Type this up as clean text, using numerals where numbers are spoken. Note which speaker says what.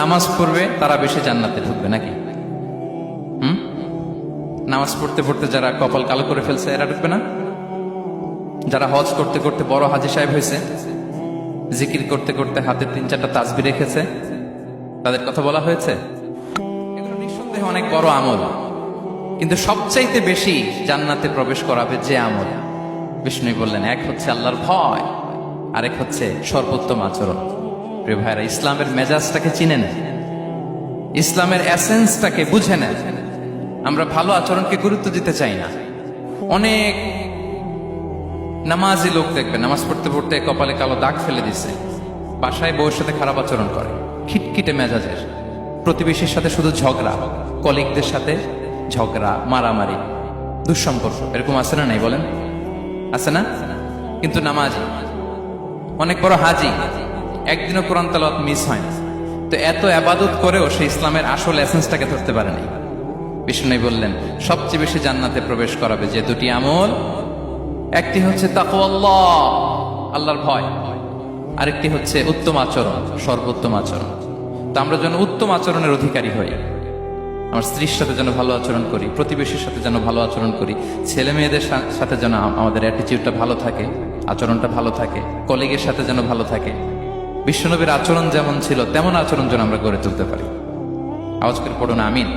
Speaker 1: নামাজ পড়বে তারা বেশি জান্নাতে ঢুকবে নাকি? নামাজ পড়তে পড়তে যারা কপাল কালো করে ফেলছে এরা ঢুকবে না? যারা হজ করতে করতে বড় হাজী সাহেব হয়েছে, জিকির করতে করতে হাতে 3-4টা তাসবিহ রেখেছে, তাদের কথা বলা হয়েছে? এগুলো নিঃসন্দেহে অনেক বড় আমল, কিন্তু সবচাইতে বেশি জান্নাতে প্রবেশ করাবে যে আমল, বিষ্ণু বললেন, এক হচ্ছে আল্লাহর ভয়, আরেক হচ্ছে সর্বোত্তম আচরণ। প্রিয় ভাইরা, ইসলামের মেজাজটাকে চিনে নেন, ইসলামের এসেন্সটাকে বুঝে নেন। আমরা ভালো আচরণকে গুরুত্ব দিতে চাই না। অনেক নামাজি লোক দেখবে নামাজ পড়তে পড়তে কপালে কালো দাগ ফেলে দিছে, বাসায় বউয়ের সাথে খারাপ আচরণ করে, খিটখিটে মেজাজের, প্রতিবেশীর সাথে শুধু ঝগড়া, কলিগদের সাথে ঝগড়া, মারামারি, দুঃসম্পর্ক, এরকম আছে না? নাই বলেন, আছে না? কিন্তু নামাজি, অনেক বড় হাজি, একদিনও কোরআন তেলাওয়াত মিস হয় না। তো এত আবাদত করেও সে ইসলামের আসল এসেন্সটাকে ধরতে পারেনি। বিষ্ণু বললেন, সবচেয়ে বেশি জান্নাতে প্রবেশ করাবে যে দুটি আমল, একটি হচ্ছে তাকওয়াল্লাহ, আল্লাহর ভয়, আরেকটি হচ্ছে উত্তম আচরণ, সর্বোত্তম আচরণ। তো আমরা যেন উত্তম আচরণের অধিকারী হই। আমার স্ত্রীর সাথে যেন ভালো আচরণ করি, প্রতিবেশীর সাথে যেন ভালো আচরণ করি, ছেলে মেয়েদের সাথে যেন আমাদের অ্যাটিটিউডটা ভালো থাকে, আচরণটা ভালো থাকে, কলিগের সাথে যেন ভালো থাকে। বিশ্বনবীর আচরণ যেমন ছিল তেমন আচরণ যেন আমরা গড়ে তুলতে পারি। আওয়াজ করে পড়ুন আমিন।